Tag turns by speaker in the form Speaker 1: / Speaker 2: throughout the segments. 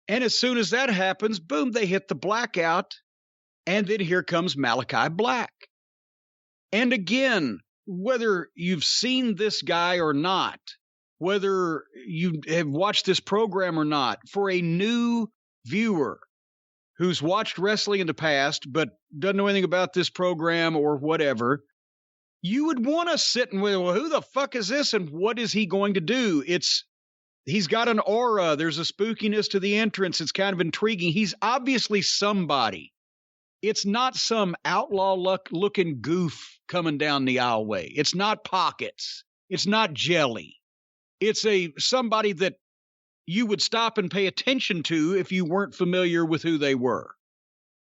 Speaker 1: And as soon as that happens, boom, they hit the blackout. And then here comes Malakai Black. And again, whether you've seen this guy or not, whether you have watched this program or not, for a new viewer who's watched wrestling in the past but doesn't know anything about this program or whatever, you would want to sit and well, who the fuck is this and what is he going to do? He's got an aura. There's a spookiness to the entrance. It's kind of intriguing. He's obviously somebody. It's not some outlaw-looking goof coming down the aisleway. It's not Pockets. It's not Jelly. It's somebody that you would stop and pay attention to if you weren't familiar with who they were.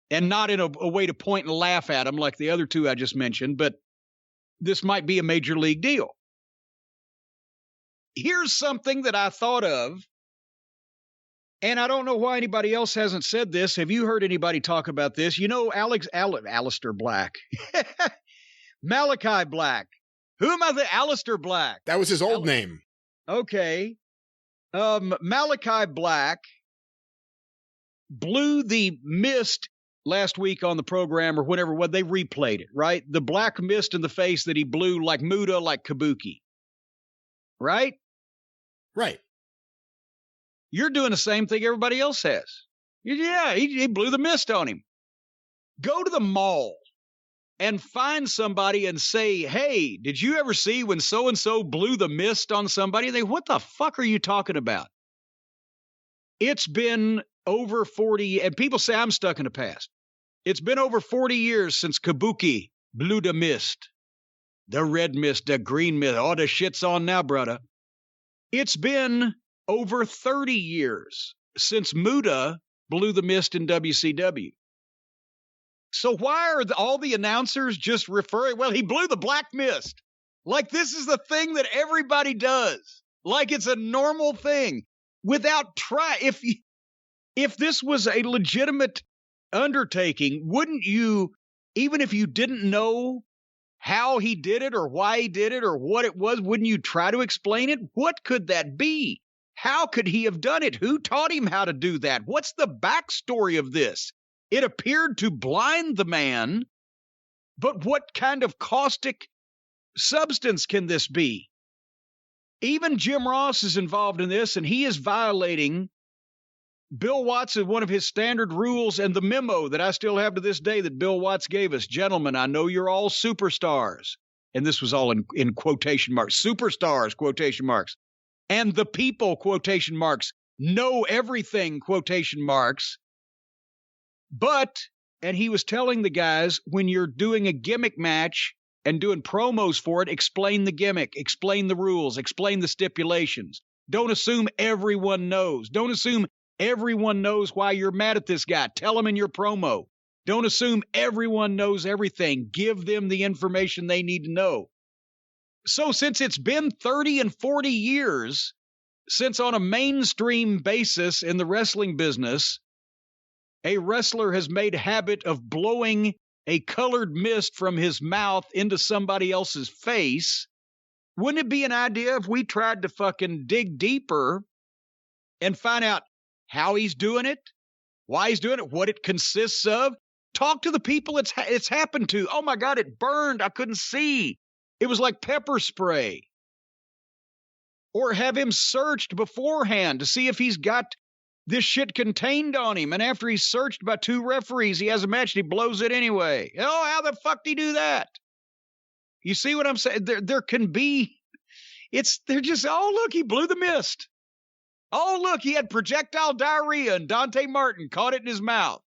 Speaker 1: And not in a way to point and laugh at them like the other two I just mentioned, but this might be a major league deal. Here's something that I thought of, and I don't know why anybody else hasn't said this. Have you heard anybody talk about this? You know, Alistair Black. Malakai Black. Who am I? Alistair Black.
Speaker 2: That was his old name.
Speaker 1: Okay. Malakai Black blew the mist last week on the program or whenever when they replayed it, right? The black mist in the face that he blew like Muda, like Kabuki. Right?
Speaker 2: Right.
Speaker 1: You're doing the same thing everybody else has. Yeah, he blew the mist on him. Go to the mall and find somebody and say, hey, did you ever see when so-and-so blew the mist on somebody? They, what the fuck are you talking about? It's been over 40, and people say I'm stuck in the past. It's been over 40 years since Kabuki blew the mist. The red mist, the green mist, all the shit's on now, brother. It's been over 30 years since Muda blew the mist in WCW. So why are all the announcers just referring, well, he blew the black mist. Like this is the thing that everybody does. Like it's a normal thing. Without if this was a legitimate undertaking, wouldn't you, even if you didn't know how he did it or why he did it or what it was, wouldn't you try to explain it? What could that be? How could he have done it? Who taught him how to do that? What's the backstory of this? It appeared to blind the man, but what kind of caustic substance can this be? Even Jim Ross is involved in this, and he is violating Bill Watts' one of his standard rules and the memo that I still have to this day that Bill Watts gave us. Gentlemen, I know you're all superstars. And this was all in quotation marks. Superstars, quotation marks. And the people, quotation marks, know everything, quotation marks. But, and he was telling the guys, when you're doing a gimmick match and doing promos for it, explain the gimmick, explain the rules, explain the stipulations. Don't assume everyone knows. Don't assume everyone knows why you're mad at this guy. Tell them in your promo. Don't assume everyone knows everything. Give them the information they need to know. So since it's been 30 and 40 years since on a mainstream basis in the wrestling business, a wrestler has made a habit of blowing a colored mist from his mouth into somebody else's face, wouldn't it be an idea if we tried to fucking dig deeper and find out how he's doing it, why he's doing it, what it consists of? Talk to the people it's happened to. Oh my God, it burned. I couldn't see. It was like pepper spray. Or have him searched beforehand to see if he's got this shit contained on him. And after he's searched by 2 referees, he has a match and he blows it anyway. Oh, how the fuck did he do that? You see what I'm saying? There can be, they're just, oh, look, he blew the mist. Oh, look, he had projectile diarrhea and Dante Martin caught it in his mouth.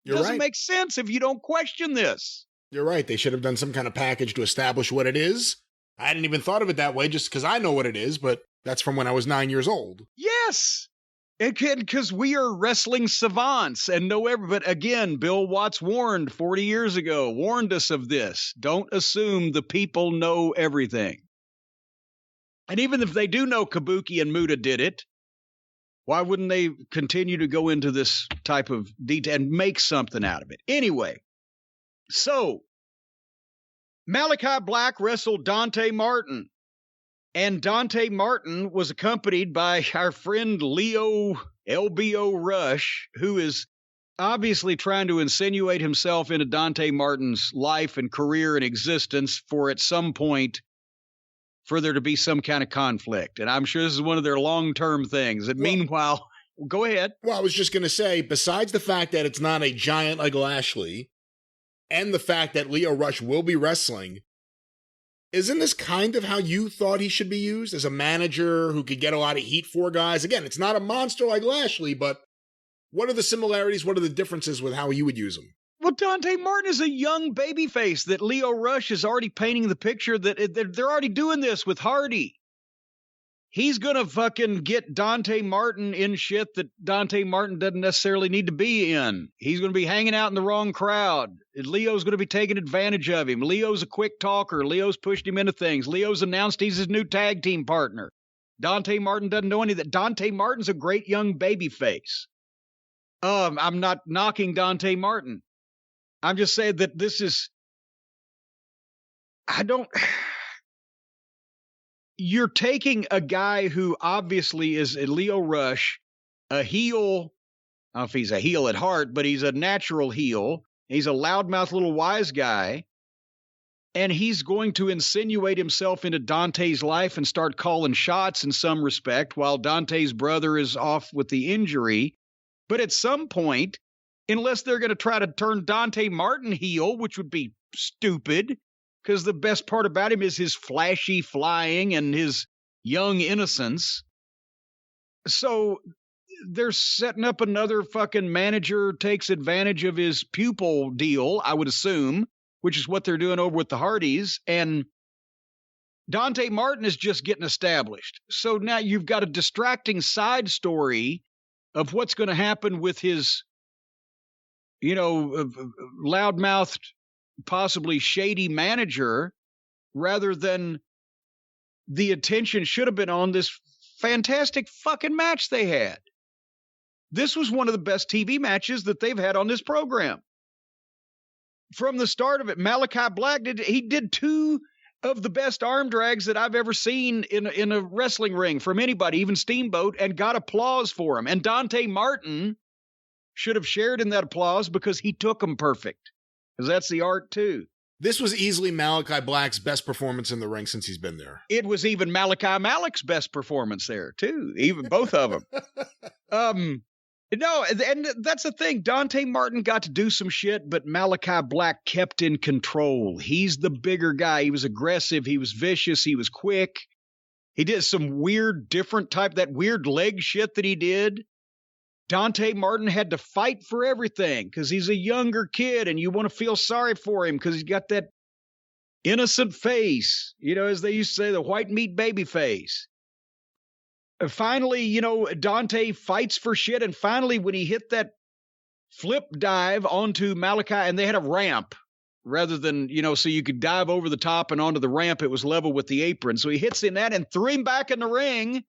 Speaker 1: It doesn't make sense if you don't question this.
Speaker 2: You're right. They should have done some kind of package to establish what it is. I hadn't even thought of it that way just because I know what it is, but that's from when I was 9 years old.
Speaker 1: Yes. Because we are wrestling savants and know but again, Bill Watts warned 40 years ago, warned us of this. Don't assume the people know everything. And even if they do know Kabuki and Muda did it, why wouldn't they continue to go into this type of detail and make something out of it? Anyway, so Malakai Black wrestled Dante Martin. And Dante Martin was accompanied by our friend Leo LBO Rush, who is obviously trying to insinuate himself into Dante Martin's life and career and existence for at some point for there to be some kind of conflict. And I'm sure this is one of their long-term things. And meanwhile, go ahead.
Speaker 2: Well, I was just going to say, besides the fact that it's not a giant like Lashley and the fact that Lio Rush will be wrestling, isn't this kind of how you thought he should be used? As a manager who could get a lot of heat for guys? Again, it's not a monster like Lashley, but what are the similarities? What are the differences with how you would use him?
Speaker 1: Well, Dante Martin is a young babyface that Lio Rush is already painting the picture that they're already doing this with Hardy. He's going to fucking get Dante Martin in shit that Dante Martin doesn't necessarily need to be in. He's going to be hanging out in the wrong crowd. Leo's going to be taking advantage of him. Leo's a quick talker. Leo's pushed him into things. Leo's announced he's his new tag team partner. Dante Martin doesn't know any of that. Dante Martin's a great young babyface. I'm not knocking Dante Martin. I'm just saying that this is, you're taking a guy who obviously is Lio Rush, a heel. I don't know if he's a heel at heart, but he's a natural heel. He's a loudmouth little wise guy. And he's going to insinuate himself into Dante's life and start calling shots in some respect while Dante's brother is off with the injury. But at some point, unless they're going to try to turn Dante Martin heel, which would be stupid, because the best part about him is his flashy flying and his young innocence. So they're setting up another fucking manager takes advantage of his pupil deal, I would assume, which is what they're doing over with the Hardys. And Dante Martin is just getting established. So now you've got a distracting side story of what's going to happen with his, loudmouthed, possibly shady manager, rather than the attention should have been on this fantastic fucking match they had. This was one of the best TV matches that they've had on this program. From the start of it, Malakai Black did two of the best arm drags that I've ever seen in a wrestling ring from anybody, even Steamboat, and got applause for him. And Dante Martin should have shared in that applause because he took them perfect. Because that's the art, too.
Speaker 2: This was easily Malakai Black's best performance in the ring since he's been there.
Speaker 1: It was even Malakai Malek's best performance there, too. Even both of them. No, and that's the thing. Dante Martin got to do some shit, but Malakai Black kept in control. He's the bigger guy. He was aggressive. He was vicious. He was quick. He did some weird, different type, that weird leg shit that he did. Dante Martin had to fight for everything because he's a younger kid and you want to feel sorry for him because he's got that innocent face, as they used to say, the white meat baby face. Finally, Dante fights for shit. And finally, when he hit that flip dive onto Malakai, and they had a ramp rather than, so you could dive over the top and onto the ramp. It was level with the apron. So he hits in that and threw him back in the ring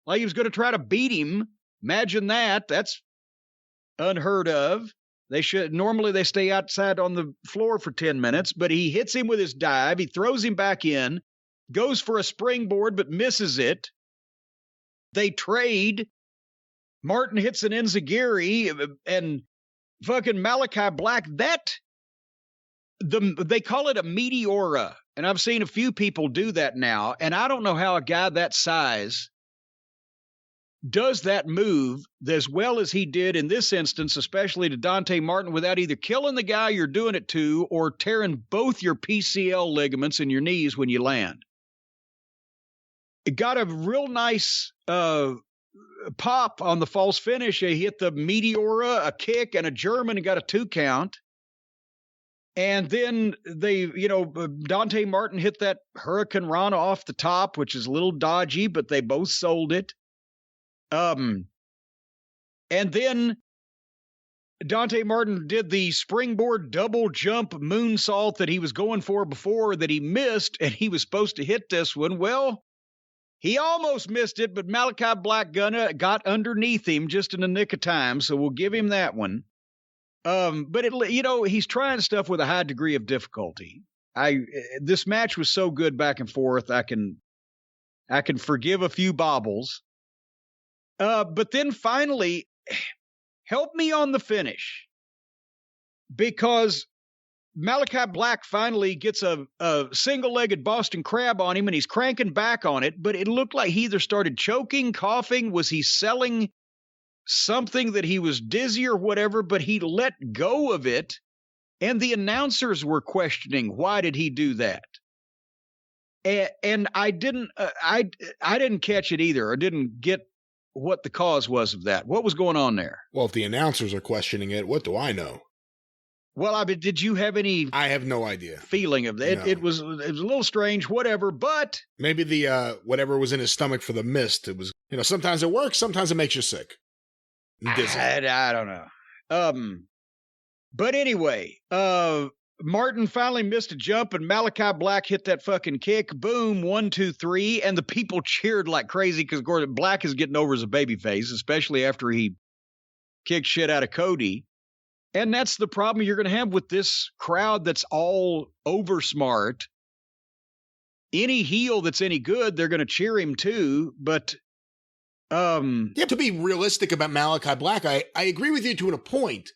Speaker 1: like he was going to try to beat him. Imagine that. That's unheard of. Normally they stay outside on the floor for 10 minutes, but he hits him with his dive. He throws him back in, goes for a springboard, but misses it. They trade. Martin hits an enziguri and fucking Malakai Black. They call it a meteora. And I've seen a few people do that now. And I don't know how a guy that size does that move as well as he did in this instance, especially to Dante Martin, without either killing the guy you're doing it to or tearing both your PCL ligaments in your knees when you land. It got a real nice pop on the false finish. He hit the Meteora, a kick, and a German and got a 2 count. And then Dante Martin hit that Hurricane Rana off the top, which is a little dodgy, but they both sold it. And then Dante Martin did the springboard double jump moonsault that he was going for before that he missed, and he was supposed to hit this one. Well, he almost missed it, but Malakai Black got underneath him just in the nick of time, so we'll give him that one. But he's trying stuff with a high degree of difficulty. This match was so good back and forth. I can forgive a few bobbles. But then finally, help me on the finish. Because Malakai Black finally gets a single-legged Boston Crab on him, and he's cranking back on it, but it looked like he either started choking, coughing, was he selling something that he was dizzy or whatever, but he let go of it, and the announcers were questioning, why did he do that? And I didn't catch it either. I didn't get what the cause was of that. What was going on there?
Speaker 2: Well, if the announcers are questioning it, what do I know?
Speaker 1: Well, I mean, did you have any?
Speaker 2: I have no idea.
Speaker 1: Feeling of that?
Speaker 2: No.
Speaker 1: It was a little strange, whatever. But
Speaker 2: maybe the whatever was in his stomach for the mist. It was, sometimes it works, sometimes it makes you sick.
Speaker 1: I don't know. But anyway, Martin finally missed a jump, and Malakai Black hit that fucking kick. Boom, 1, 2, 3, and the people cheered like crazy because Gordon Black is getting over as a babyface, especially after he kicked shit out of Cody. And that's the problem you're going to have with this crowd that's all over smart. Any heel that's any good, they're going to cheer him too. But
Speaker 2: you have to be realistic about Malakai Black. I agree with you to a point.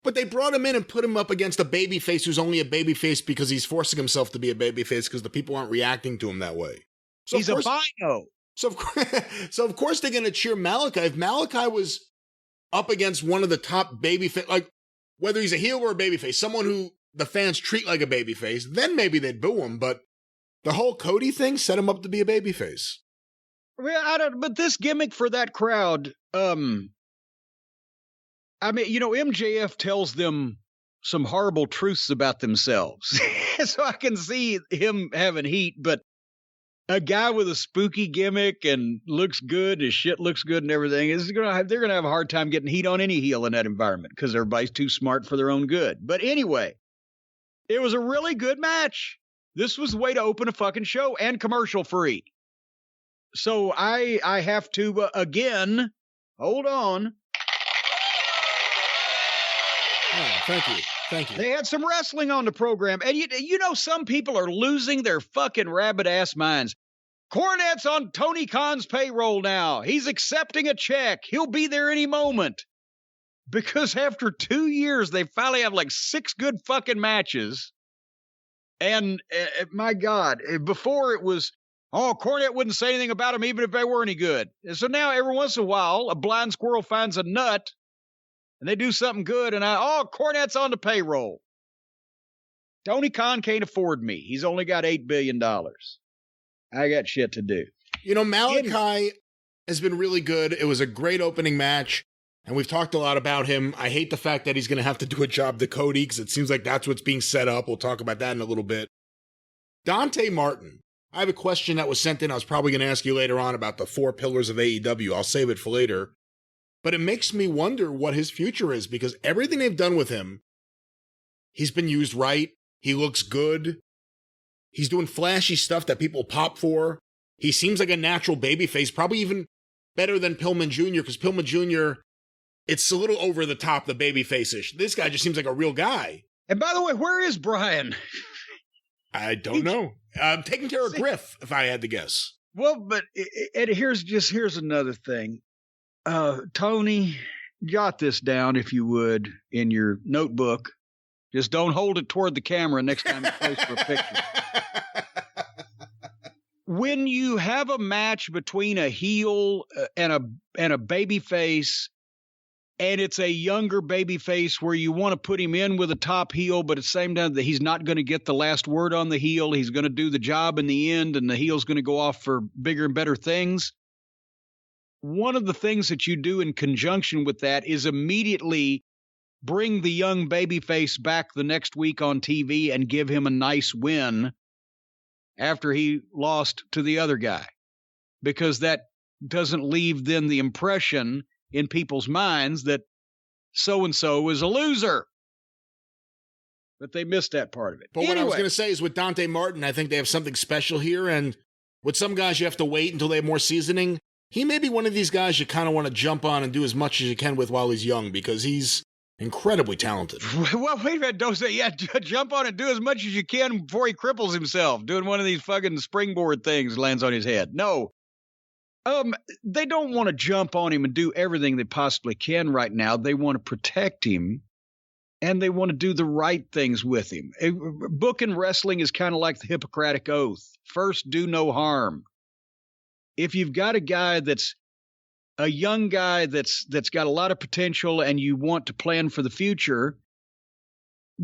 Speaker 2: But they brought him in and put him up against a babyface who's only a babyface because he's forcing himself to be a babyface because the people aren't reacting to him that way.
Speaker 1: So he's a bino.
Speaker 2: So of course they're going to cheer Malakai. If Malakai was up against one of the top babyface, like whether he's a heel or a babyface, someone who the fans treat like a babyface, then maybe they'd boo him. But the whole Cody thing set him up to be a babyface.
Speaker 1: Well, but this gimmick for that crowd, I mean, MJF tells them some horrible truths about themselves. So I can see him having heat, but a guy with a spooky gimmick and looks good, his shit looks good and everything, they're going to have a hard time getting heat on any heel in that environment because everybody's too smart for their own good. But anyway, it was a really good match. This was the way to open a fucking show and commercial free. So I have to, again, hold on.
Speaker 2: Oh, thank you.
Speaker 1: They had some wrestling on the program. And some people are losing their fucking rabbit-ass minds. Cornette's on Tony Khan's payroll now. He's accepting a check. He'll be there any moment. Because after 2 years, they finally have like 6 good fucking matches. And, my God, before it was, Cornette wouldn't say anything about him even if they were any good. And so now every once in a while, a blind squirrel finds a nut and they do something good, and Cornette's on the payroll. Tony Khan can't afford me. He's only got $8 billion. I got shit to do.
Speaker 2: Malakai has been really good. It was a great opening match, and we've talked a lot about him. I hate the fact that he's going to have to do a job to Cody, because it seems like that's what's being set up. We'll talk about that in a little bit. Dante Martin. I have a question that was sent in. I was probably going to ask you later on about the 4 pillars of AEW. I'll save it for later. But it makes me wonder what his future is, because everything they've done with him, he's been used right. He looks good. He's doing flashy stuff that people pop for. He seems like a natural babyface, probably even better than Pillman Jr., because Pillman Jr., it's a little over the top, the babyface-ish. This guy just seems like a real guy.
Speaker 1: And by the way, where is Brian?
Speaker 2: I don't know. I'm taking care of Griff, if I had to guess.
Speaker 1: Well, but here's another thing. Tony, jot this down if you would in your notebook. Just don't hold it toward the camera next time you post for a picture. When you have a match between a heel and a baby face, and it's a younger baby face where you want to put him in with a top heel, but at the same time that he's not going to get the last word on the heel, he's going to do the job in the end, and the heel's going to go off for bigger and better things. One of the things that you do in conjunction with that is immediately bring the young babyface back the next week on TV and give him a nice win after he lost to the other guy. Because that doesn't leave then the impression in people's minds that so-and-so is a loser. But they missed that part of it.
Speaker 2: But what I was going to say is with Dante Martin, I think they have something special here. And with some guys, you have to wait until they have more seasoning. He may be one of these guys you kind of want to jump on and do as much as you can with while he's young, because he's incredibly talented.
Speaker 1: Well, wait a minute. Don't say, jump on and do as much as you can before he cripples himself, doing one of these fucking springboard things lands on his head. No. They don't want to jump on him and do everything they possibly can right now. They want to protect him, and they want to do the right things with him. Booking wrestling is kind of like the Hippocratic Oath. First, do no harm. If you've got a guy that's a young guy that's got a lot of potential and you want to plan for the future,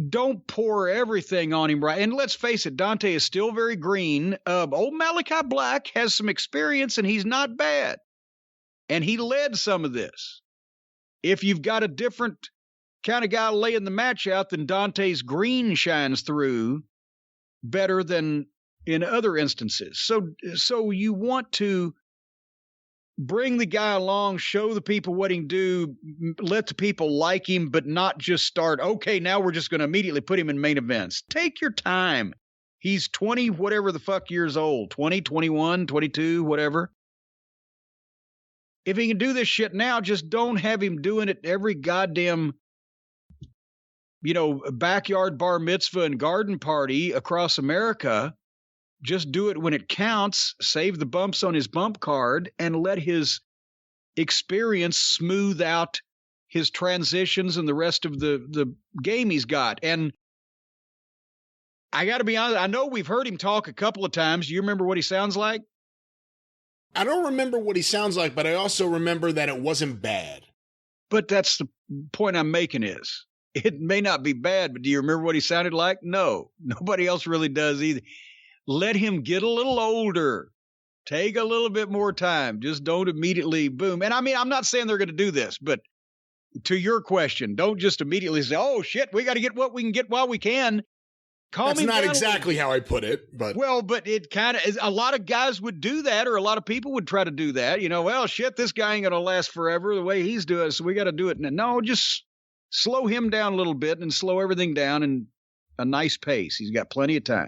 Speaker 1: don't pour everything on him, right? And let's face it, Dante is still very green. Old Malakai Black has some experience, and he's not bad. And he led some of this. If you've got a different kind of guy laying the match out, then Dante's green shines through better than in other instances. So you want to bring the guy along, show the people what he can do, let the people like him, but not just start, okay, now we're just going to immediately put him in main events. Take your time. He's 20, whatever the fuck years old, 20, 21, 22, whatever. If he can do this shit now, just don't have him doing it every goddamn, backyard bar mitzvah and garden party across America. Just do it when it counts, save the bumps on his bump card, and let his experience smooth out his transitions and the rest of the game he's got. And I got to be honest, I know we've heard him talk a couple of times. Do you remember what he sounds like?
Speaker 2: I don't remember what he sounds like, but I also remember that it wasn't bad.
Speaker 1: But that's the point I'm making is, it may not be bad, but do you remember what he sounded like? No, nobody else really does either. Let him get a little older. Take a little bit more time. Just don't immediately boom. And I mean, I'm not saying they're going to do this, but to your question, don't just immediately say, oh, shit, we got to get what we can get while we can.
Speaker 2: That's not exactly how I put it, but.
Speaker 1: Well, but it kind of is. A lot of guys would do that, or a lot of people would try to do that. Well, shit, this guy ain't going to last forever the way he's doing it, so we got to do it. No, just slow him down a little bit and slow everything down in a nice pace. He's got plenty of time.